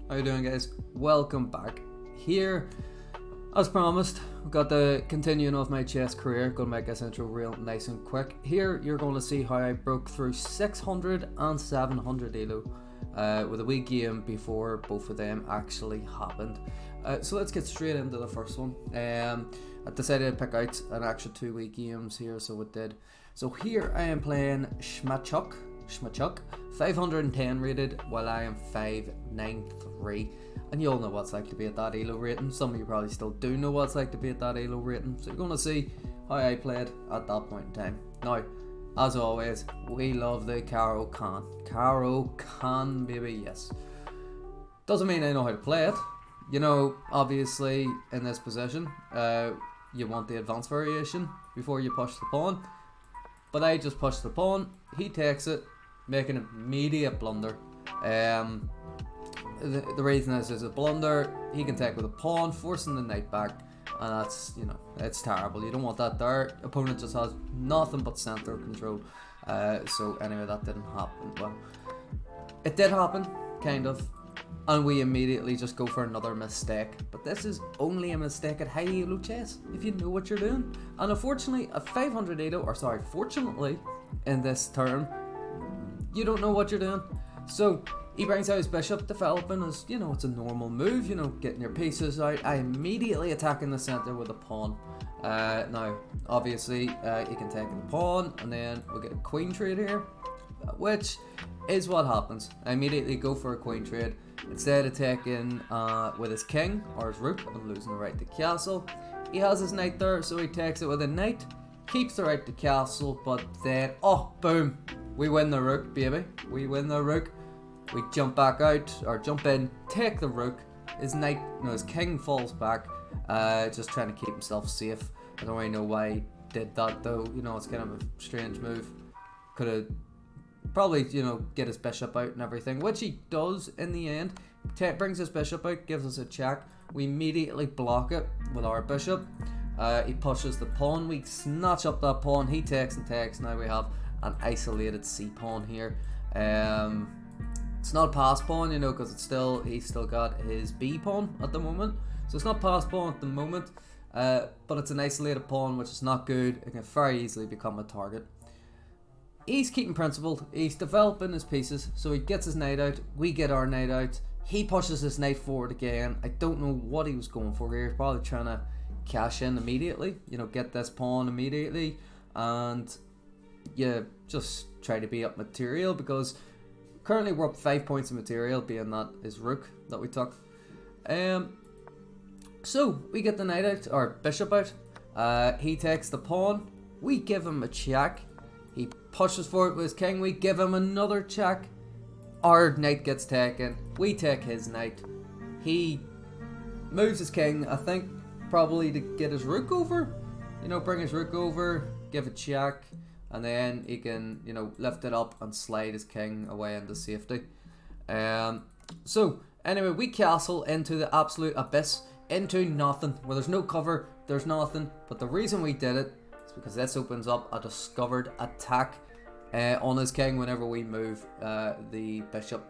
How you doing, guys? Welcome back. Here, as promised, we've got the continuing of my chess career. Gonna make this intro real nice and quick. Here, you're going to see how I broke through 600 and 700 ELO with a wee game before both of them actually happened. So let's get straight into the first one. I decided to pick out an extra 2 wee games here, so it did. So here I am playing Schmachuk, 510 rated, while I am 593. And you all know what it's like to be at that ELO rating. Some of you probably still do know what it's like to be at that ELO rating. So you're going to see how I played at that point in time. Now, as always, we love the Caro Can. Caro Can, baby, yes. Doesn't mean I know how to play it. You know, obviously, in this position, you want the advanced variation before you push the pawn. But I just push the pawn, he takes it, making an immediate blunder. The reason this is a blunder, he can take with a pawn, forcing the knight back, and that's, you know, it's terrible. You don't want that there. Opponent just has nothing but center control. So anyway, that didn't happen. Well, it did happen, kind of, and we immediately just go for another mistake. But this is only a mistake at high ELO chess, if you know what you're doing. And unfortunately, at 500 ELO, or sorry, fortunately, in this turn, you don't know what you're doing. So he brings out his bishop, developing as, you know, it's a normal move, you know, getting your pieces out. I immediately attack in the center with a pawn. Now, obviously, he can take the pawn, and then we'll get a queen trade here, which is what happens. I immediately go for a queen trade. Instead of taking with his king or his rook and losing the right to castle, he has his knight there, so he takes it with a knight, keeps the right to castle, but then, oh, boom, we win the rook, baby. We win the rook. We jump back out, or jump in, take the rook. His knight, no, his king falls back, just trying to keep himself safe. I don't really know why he did that, though. You know, it's kind of a strange move. Could have probably, you know, get his bishop out and everything, which he does in the end. Brings his bishop out, gives us a check. We immediately block it with our bishop. He pushes the pawn. We snatch up that pawn. He takes and takes. Now we have an isolated c pawn here. It's not a pass pawn, you know, because he's still got his b pawn at the moment. So it's not pass pawn at the moment, but it's an isolated pawn, which is not good. It can very easily become a target. He's keeping principled. He's developing his pieces, so he gets his knight out. We get our knight out. He pushes his knight forward again. I don't know what he was going for here. He's probably trying to cash in immediately. You know, get this pawn immediately, and yeah, just try to beat up material, because currently we're up 5 points of material, being that is rook that we took. So we get the knight out, or bishop out. He takes the pawn. We give him a check. He pushes forward with his king. We give him another check. Our knight gets taken. We take his knight. He moves his king, I think, probably to get his rook over. You know, bring his rook over, give a check, and then he can, you know, lift it up and slide his king away into safety. So, anyway, we castle into the absolute abyss, into nothing, where there's no cover, there's nothing. But the reason we did it, because this opens up a discovered attack on his king whenever we move the bishop.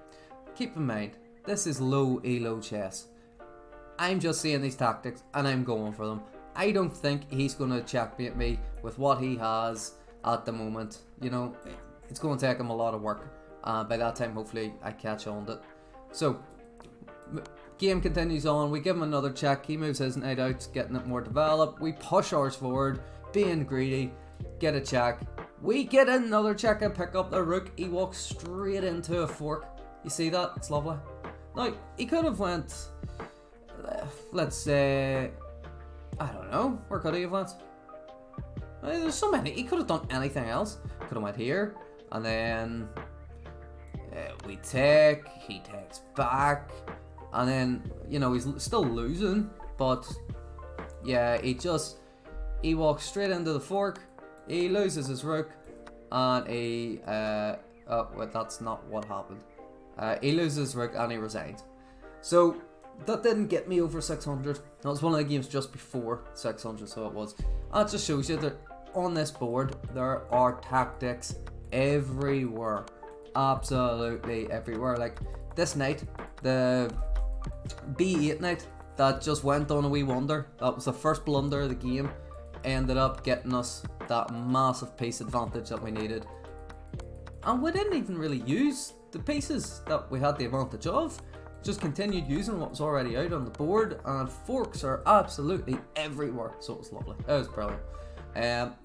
Keep in mind, this is low ELO chess. I'm just seeing these tactics and I'm going for them. I don't think he's going to checkmate me with what he has at the moment. You know, it's going to take him a lot of work. By that time, hopefully, I catch on to it. So, game continues on. We give him another check. He moves his knight out, getting it more developed. We push ours forward, being greedy, get a check. We get another check and pick up the rook. He walks straight into a fork. You see that? It's lovely. Now, he could have went, let's say, I don't know, where could he have went? There's so many. He could have done anything else. Could have went here, and then we take, he takes back, and then, you know, he's still losing, but yeah, he walks straight into the fork. He loses his rook, and he oh wait, that's not what happened. He loses his rook and he resigns. So that didn't get me over 600. That was one of the games just before 600, so it was. That just shows you that on this board there are tactics everywhere, absolutely everywhere. Like this knight, the B8 knight that just went on a wee wonder. That was the first blunder of the game. Ended up getting us that massive piece advantage that we needed. And we didn't even really use the pieces that we had the advantage of. Just continued using what was already out on the board, and forks are absolutely everywhere, so it was lovely. It was brilliant.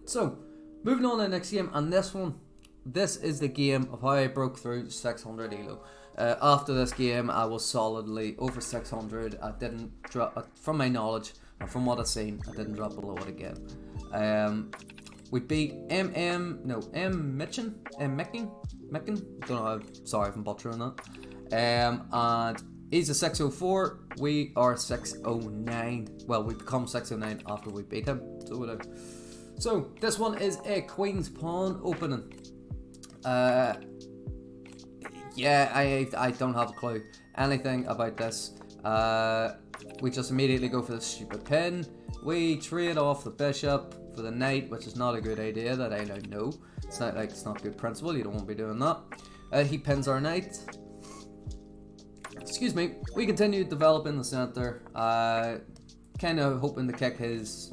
So, moving on to the next game, and this is the game of how I broke through 600 ELO. After this game, I was solidly over 600. I didn't drop, from my knowledge, and from what I've seen, I didn't drop below it again. We beat M. Micking? Don't know, sorry if I'm butchering that. And he's a 604, we are 609. Well, we become 609 after we beat him. So this one is a Queen's Pawn opening. Yeah, I don't have a clue anything about this. We just immediately go for the stupid pin. We trade off the bishop for the knight, which is not a good idea, that I now know. It's not good principle, you don't want to be doing that. He pins our knight. Excuse me. We continue developing the center, kind of hoping to kick his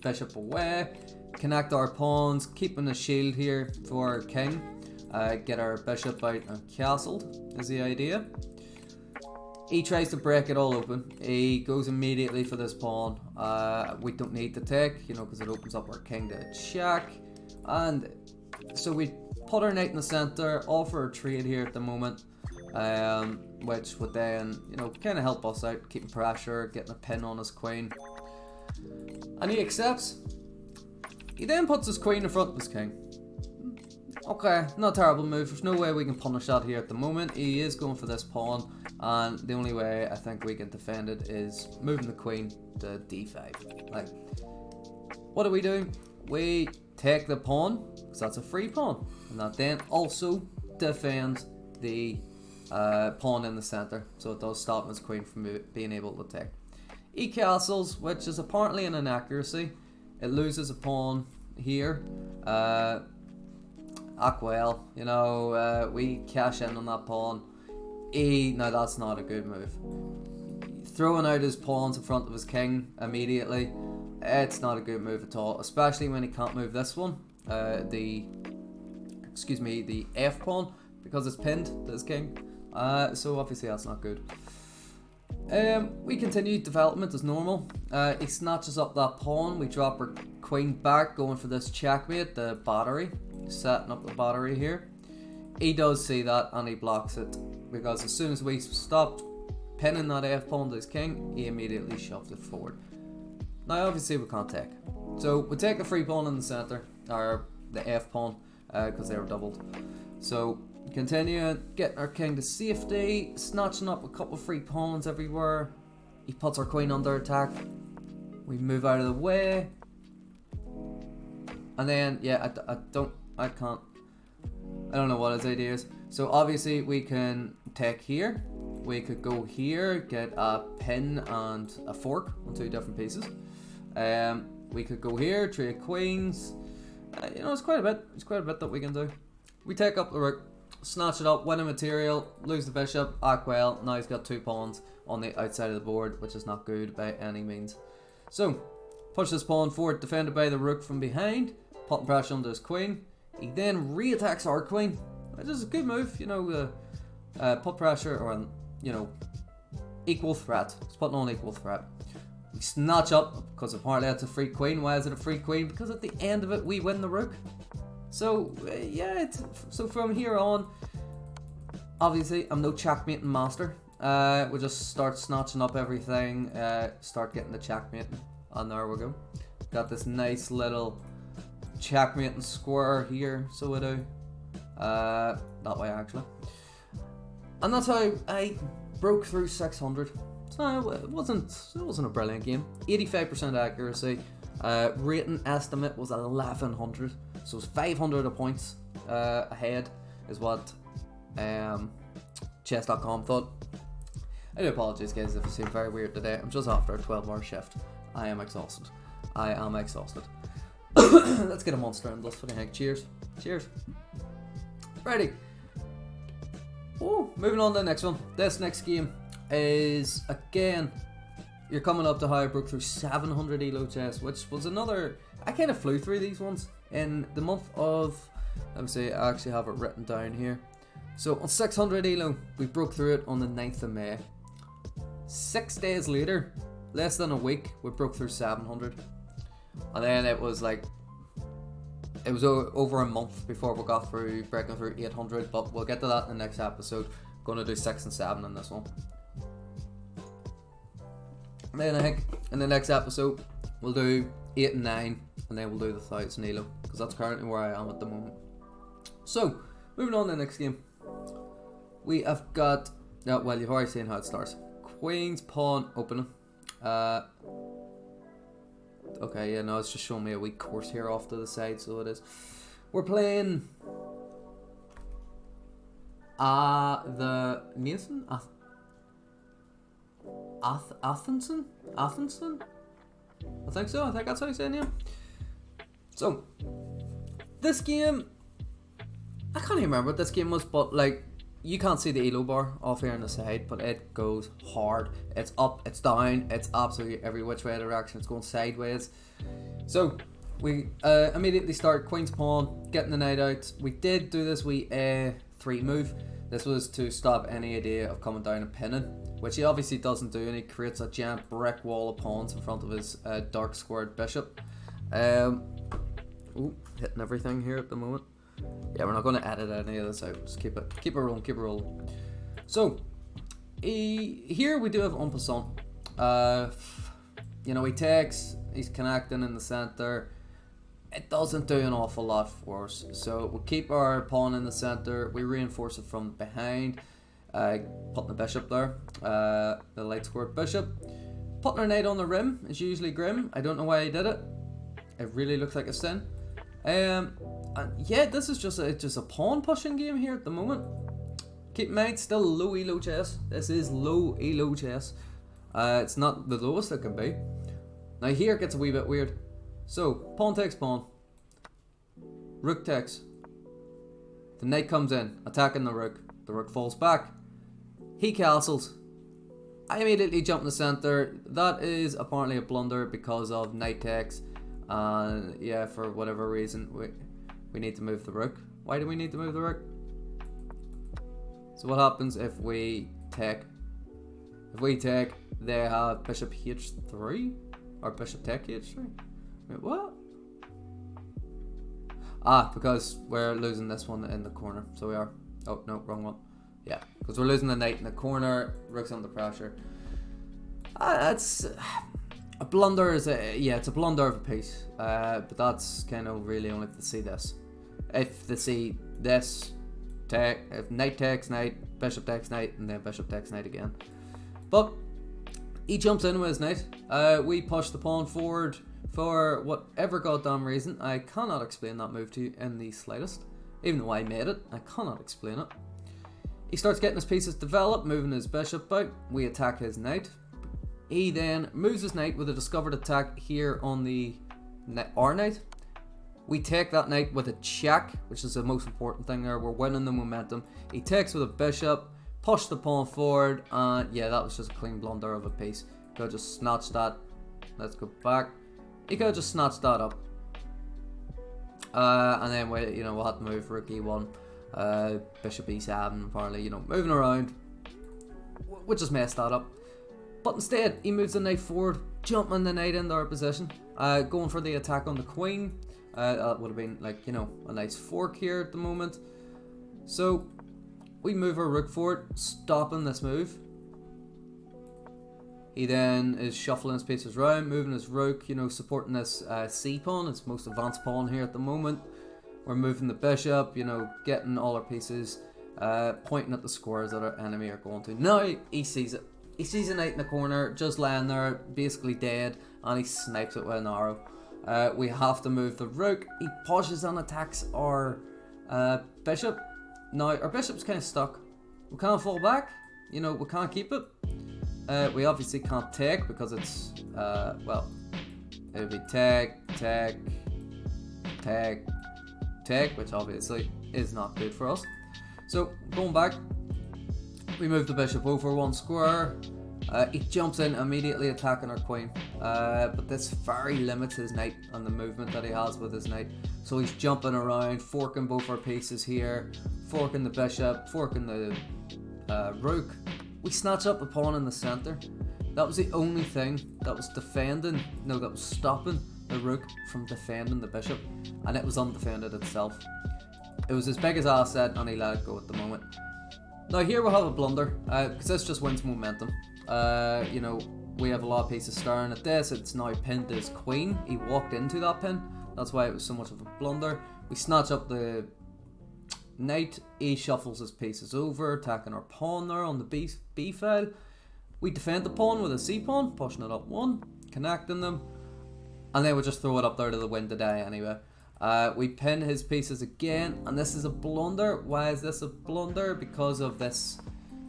bishop away, connect our pawns, keeping a shield here for our king, get our bishop out and castled is the idea. He tries to break it all open. He goes immediately for this pawn. We don't need to take, because it opens up our king to check. And so we put our knight in the center, offer a trade here at the moment, which would then, kind of help us out, keeping pressure, getting a pin on his queen. And he accepts. He then puts his queen in front of his king. Okay, not a terrible move. There's no way we can punish that here at the moment. He is going for this pawn, and the only way I think we can defend it is moving the queen to d5. Like, what do? We take the pawn, because that's a free pawn, and that then also defends the pawn in the center, so it does stop his queen from being able to take. He castles, which is apparently an inaccuracy. It loses a pawn here. Well, we cash in on that pawn. No, that's not a good move. Throwing out his pawns in front of his king immediately, it's not a good move at all, especially when he can't move this one, the F pawn, because it's pinned to his king. So obviously that's not good. We continue development as normal. He snatches up that pawn. We drop our queen back, going for this checkmate, the battery, setting up the battery here. He does see that and he blocks it, because as soon as we stopped pinning that F pawn to his king, he immediately shoved it forward. Now obviously we can't take, so we take the free pawn in the center, or the F pawn, because they were doubled. So continue getting our king to safety, snatching up a couple of free pawns everywhere. He puts our queen under attack. We move out of the way, and then I don't know what his idea is. So obviously we can take here. We could go here, get a pin and a fork on two different pieces. We could go here, trade queens. It's quite a bit. It's quite a bit that we can do. We take up the rook, snatch it up, win a material, lose the bishop, act well. Now he's got two pawns on the outside of the board, which is not good by any means. So, push this pawn forward, defended by the rook from behind, putting pressure onto his queen. He then re-attacks our queen, which is a good move, put pressure on, equal threat. It's putting on equal threat. We snatch up, because apparently that's a free queen. Why is it a free queen? Because at the end of it, we win the rook. So, so from here on, obviously, I'm no checkmating master. We just start snatching up everything, start getting the checkmate, and there we go. Got this nice little checkmating square here, so we do. That way, actually. And that's how I broke through 600. So it wasn't a brilliant game. 85% accuracy. Rating estimate was 1100, so it's 500 points ahead is what chess.com thought. I do apologize guys if it seemed very weird today. I'm just after a 12-hour shift. I am exhausted. Let's get a monster in this for the heck. Cheers. Ready. Oh, moving on to the next one. This next game is, again, you're coming up to how I broke through 700 ELO chests, which was another... I kind of flew through these ones in the month of... Let me see, I actually have it written down here. So on 600 ELO, we broke through it on the 9th of May. 6 days later, less than a week, we broke through 700. And then it was like... It was over a month before we got through breaking through 800, but we'll get to that in the next episode. Going to do 6 and 7 in this one. And then I think in the next episode we'll do 8 and 9, and then we'll do the 1000 ELO, because that's currently where I am at the moment. So moving on to the next game, we have got, well, you've already seen how it starts. Queen's Pawn opening. Okay, yeah, no, it's just showing me a wee course here off to the side, so it is. We're playing the Mason? Athenson? I think so, I think that's how you say it, yeah. So, this game, I can't even remember what this game was, but like, you can't see the ELO bar off here on the side, but it goes hard. It's up, it's down, it's absolutely every which way direction. It's going sideways. So we immediately start Queen's Pawn, getting the knight out. We did do this wee A3 move. This was to stop any idea of coming down and pinning, which he obviously doesn't do, and he creates a giant brick wall of pawns in front of his dark squared bishop. Ooh, hitting everything here at the moment. Yeah, we're not going to edit any of this out. Just keep it rolling. So, here we do have en passant. You know, he takes, he's connecting in the center. It doesn't do an awful lot for us. So we'll keep our pawn in the center. We reinforce it from behind, putting the bishop there, the light squared bishop. Putting our knight on the rim is usually grim. I don't know why he did it. It really looks like a sin. And yeah, this is just a pawn pushing game here at the moment. Keep in mind, still low ELO chess. This is low ELO chess. It's not the lowest it can be. Now here it gets a wee bit weird. So pawn takes pawn. Rook takes. The knight comes in, attacking the rook. The rook falls back. He castles. I immediately jump in the center. That is apparently a blunder because of knight takes. And yeah, for whatever reason, we need to move the rook. Why do we need to move the rook? So what happens if we take? If we take, they have bishop h3 or bishop take h3. Wait, what? Because we're losing this one in the corner. So we are. Oh no, wrong one. Yeah, because we're losing the knight in the corner. Rook's under pressure. That's a blunder. It's a blunder of a piece. But that's kind of really only if they see this. If they see this, if knight takes knight, bishop takes knight, and then bishop takes knight again. But he jumps in with his knight. We push the pawn forward for whatever goddamn reason. I cannot explain that move to you in the slightest. Even though I made it, I cannot explain it. He starts getting his pieces developed, moving his bishop out. We attack his knight. He then moves his knight with a discovered attack here on the our knight. We take that knight with a check, which is the most important thing there. We're winning the momentum. He takes with a bishop, push the pawn forward, and yeah, that was just a clean blunder of a piece. Could have just snatched that. Let's go back. He could have just snatched that up. And then we'll have to move rook e1, bishop e7, apparently, moving around. We'll just mess that up. But instead, he moves the knight forward, jumping the knight into our position, going for the attack on the queen. That would have been a nice fork here at the moment. So we move our rook forward, stopping this move. He then is shuffling his pieces around, moving his rook, supporting this c pawn. It's most advanced pawn here at the moment. We're moving the bishop, getting all our pieces, pointing at the squares that our enemy are going to. Now he sees it. He sees a knight in the corner, just lying there, basically dead, and he snipes it with an arrow. We have to move the rook. He pushes and attacks our bishop. Now, our bishop's kind of stuck. We can't fall back. We can't keep it. We obviously can't take because it's, it would be take, which obviously is not good for us. So, going back, We move the bishop over 1 square. He jumps in, immediately attacking our queen. But this very limits his knight and the movement that he has with his knight. So he's jumping around, forking both our pieces here, forking the bishop, forking the rook. We snatch up the pawn in the centre. That was the only thing that was that was stopping the rook from defending the bishop. And it was undefended itself. It was his biggest asset and he let it go at the moment. Now here we'll have a blunder, because this just wins momentum. You know, we have a lot of pieces staring at this. It's now pinned his queen. He walked into that pin. That's why it was so much of a blunder. We snatch up the knight. He shuffles his pieces over, attacking our pawn there on the B file. We defend the pawn with a C pawn, pushing it up 1, connecting them. And then we just throw it up there to the win to die anyway. We pin his pieces again, and this is a blunder. Why is this a blunder? Because of this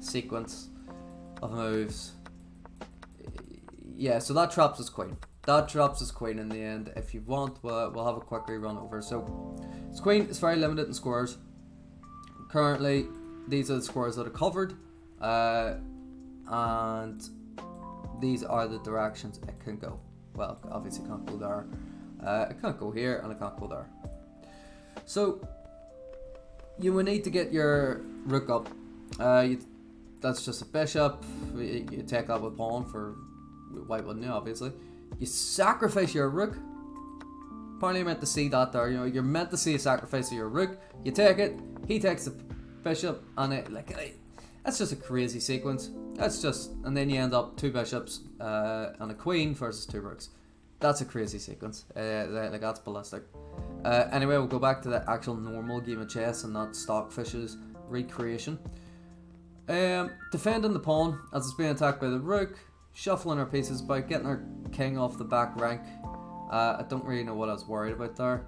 sequence of moves. Yeah, so that traps his queen. That drops his queen in the end. If you want, we'll have a quick rerun over. So his queen is very limited in squares. Currently, these are the squares that are covered, and these are the directions it can go. Well, obviously it can't go there. It can't go here, and it can't go there. So you will need to get your rook up. That's just a bishop. You take that with pawn for white, wouldn't you? Obviously, you sacrifice your rook. Apparently, you're meant to see that there. You know, you're meant to see a sacrifice of your rook. You take it. He takes the bishop, and that's just a crazy sequence. And then you end up 2 bishops and a queen versus 2 rooks. That's a crazy sequence. That's ballistic. Anyway, we'll go back to the actual normal game of chess and not Stockfish's recreation. Defending the pawn as it's being attacked by the rook, shuffling our pieces by getting our king off the back rank. I don't really know what I was worried about there.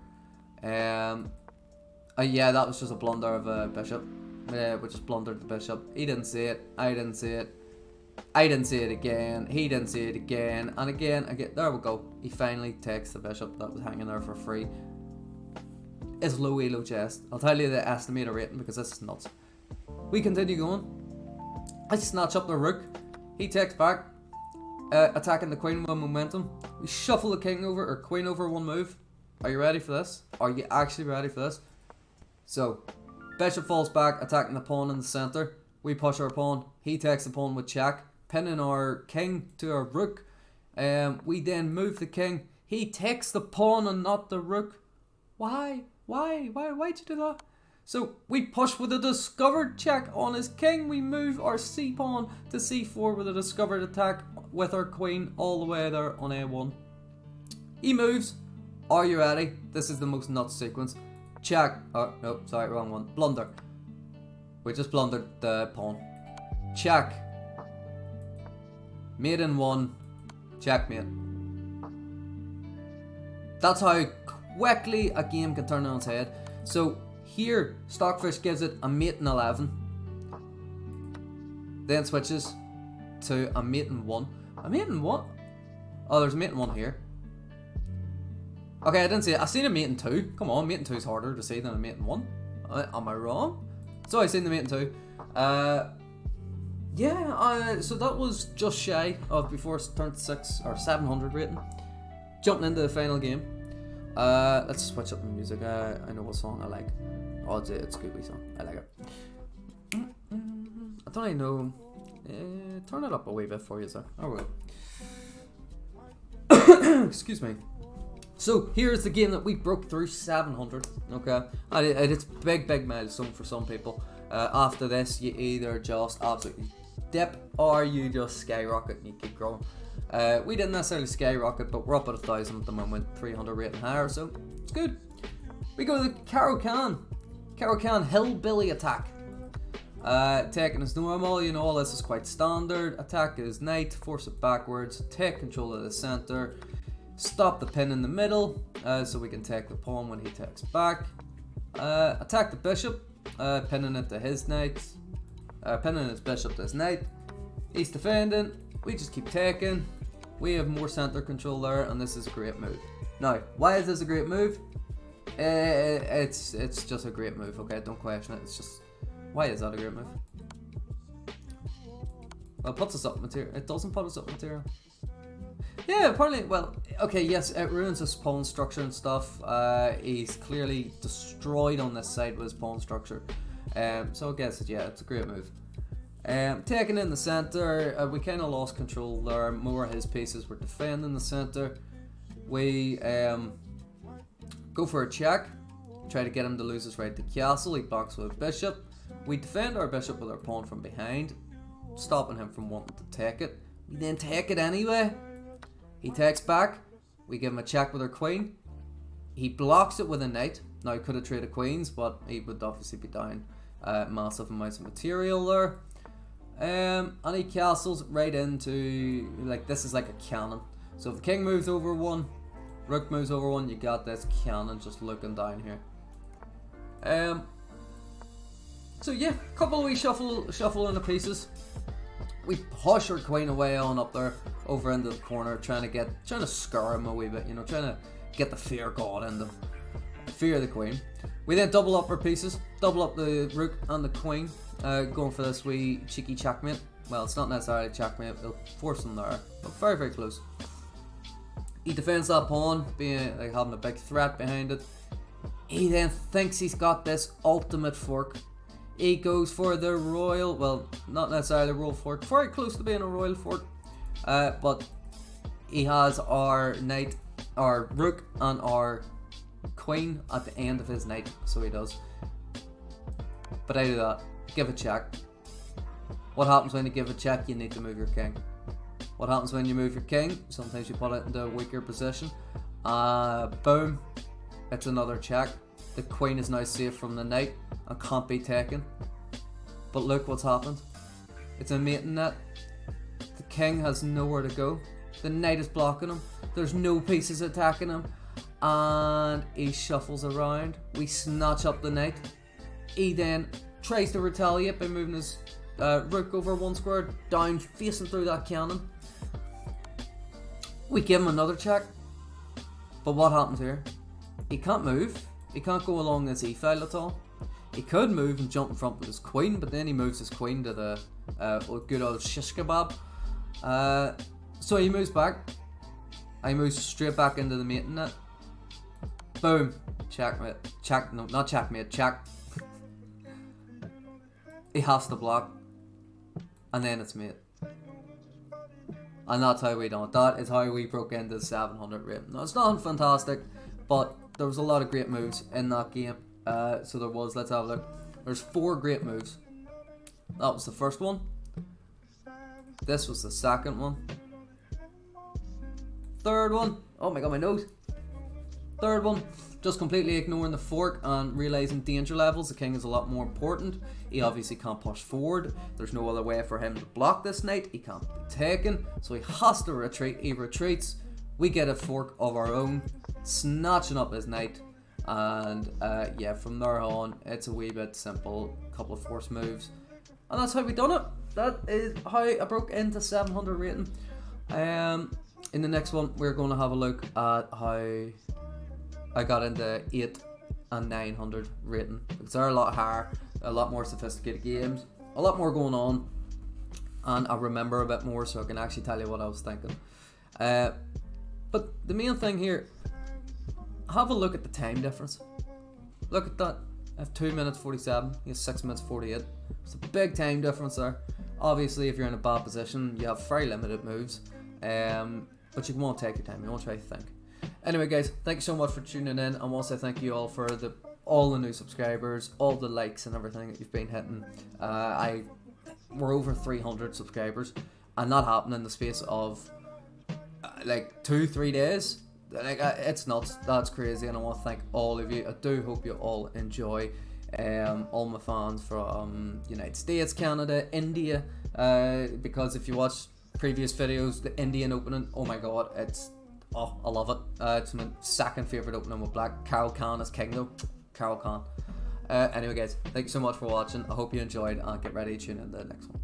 Yeah, that was just a blunder of a bishop. We just blundered the bishop. He didn't see it. I didn't see it. I didn't see it again. He didn't see it again. And again. There we go. He finally takes the bishop that was hanging there for free. It's low ELO chess. I'll tell you the estimated rating because this is nuts. We continue going. I snatch up the rook. He takes back. Attacking the queen with momentum. We shuffle the king over, or queen over 1 move. Are you ready for this? Are you actually ready for this? So, bishop falls back, attacking the pawn in the centre. We push our pawn. He takes the pawn with check, pinning our king to our rook. We then move the king. He takes the pawn and not the rook. Why? Why'd you do that? So we push with a discovered check on his king. We move our c pawn to c4 with a discovered attack with our queen all the way there on a1. He moves. Are you ready? This is the most nuts sequence. Check. Oh, no, sorry, wrong one. Blunder. We just blundered the pawn. Check. Mate in 1. Checkmate. That's how quickly a game can turn on its head. So here, Stockfish gives it a mate in 11. Then switches to a mate in 1. A mate in what? Oh, there's a mate in 1 here. Okay, I didn't see it. I seen a mate in 2. Come on, mate in 2 is harder to see than a mate in 1. Am I wrong? So I seen the mate in 2. So that was just shy of before it turned 6 or 700 rating. Jumping into the final game. Let's switch up the music. I know what song I like. Oh, it's a good wee song. I like it. I don't even know. Turn it up a wee bit for you, sir. Oh well. Excuse me. So here's the game that we broke through 700. Okay, and it's big milestone for some people. After this, you either just absolutely dip or you just skyrocket and you keep growing. We didn't necessarily skyrocket, but we're up at 1,000 at the moment, 300 rating higher, so it's good. We go to the Caro Can Hillbilly attack. Taking as normal, you know, all this is quite standard. Attack his knight, force it backwards, take control of the center, stop the pin in the middle, so we can take the pawn when he takes back. Attack the bishop, pinning it to his knight, pinning his bishop to his knight. He's defending, we just keep taking. We have more center control there, and this is a great move. Now, why is this a great move? It's just a great move, okay? Don't question it. It's just, why is that a great move? Well, it puts us up material. It doesn't put us up material. Yeah, apparently. Well, okay, yes, it ruins his pawn structure and stuff. He's clearly destroyed on this side with his pawn structure. So I guess yeah, it's a great move. Taking in the center, we kind of lost control there. More of his pieces were defending the center. We go for a check, try to get him to lose his right to castle. He blocks with a bishop. We defend our bishop with our pawn from behind, stopping him from wanting to take it. We then take it anyway. He takes back. We give him a check with our queen. He blocks it with a knight. Now he could have traded queens, but he would obviously be down massive amounts of material there. And he castles right into, like, this is like a cannon. So if the king moves over one, rook moves over one, you got this cannon just looking down here. So yeah, couple of wee shuffle in the pieces. We push our queen away on up there, over into the corner, trying to scare him a wee bit, you know, trying to get the fear god in them. Fear the queen. We then double up our pieces, double up the rook and the queen, going for this wee cheeky checkmate. Well, it's not necessarily checkmate, it'll force him there, but very, very close. He defends that pawn, being like having a big threat behind it. He then thinks he's got this ultimate fork. He goes for the royal, well, not necessarily a royal fork, very close to being a royal fork, but he has our knight, our rook, and our queen at the end of his knight, so he does. But I do that, give a check. What happens when you give a check? You need to move your king. What happens when you move your king? Sometimes you put it into a weaker position. Boom, it's another check. The queen is now safe from the knight and can't be taken. But look what's happened. It's a mating net. The king has nowhere to go. The knight is blocking him. There's no pieces attacking him. And he shuffles around. We snatch up the knight. He then tries to retaliate by moving his rook over one square, down, facing through that cannon. We give him another check. But what happens here? He can't move. He can't go along this e-file at all. He could move and jump in front with his queen, but then he moves his queen to the good old shish kebab. So he moves back. He moves straight back into the mating net. Boom. Checkmate. Check. No, not checkmate. Check. He has to block. And then it's mate. And that's how we done it. That is how we broke into the 700 rating. Now, it's not fantastic, but there was a lot of great moves in that game. So there was, let's have a look. There's 4 great moves. That was the first one. This was the second one. Third one. Oh my god, my nose. Third one. Just completely ignoring the fork and realising danger levels. The king is a lot more important. He obviously can't push forward. There's no other way for him to block this knight. He can't be taken. So he has to retreat. He retreats. We get a fork of our own, snatching up his knight. And yeah, from there on, it's a wee bit simple. Couple of force moves. And that's how we done it. That is how I broke into 700 rating. In the next one, we're going to have a look at how I got into 8 and 900 rating, because they're a lot higher, a lot more sophisticated games, a lot more going on, and I remember a bit more, so I can actually tell you what I was thinking. But the main thing here, have a look at the time difference. Look at that. I have 2 minutes 47, he has 6 minutes 48. It's a big time difference there. Obviously, if you're in a bad position, you have very limited moves, but you won't take your time, you won't try to think. Anyway guys, thank you so much for tuning in. I want to say thank you all for all the new subscribers, all the likes and everything that you've been hitting. We're over 300 subscribers, and that happened in the space of like 2-3 days. Like it's nuts. That's crazy, and I want to thank all of you. I do hope you all enjoy. All my fans from United States, Canada, India, because if you watch previous videos, the Indian opening, oh my god, I love it. It's my second favourite opening with black. Carol Khan as king though. Carol Khan. Anyway guys, thank you so much for watching. I hope you enjoyed, and get ready to tune in to the next one.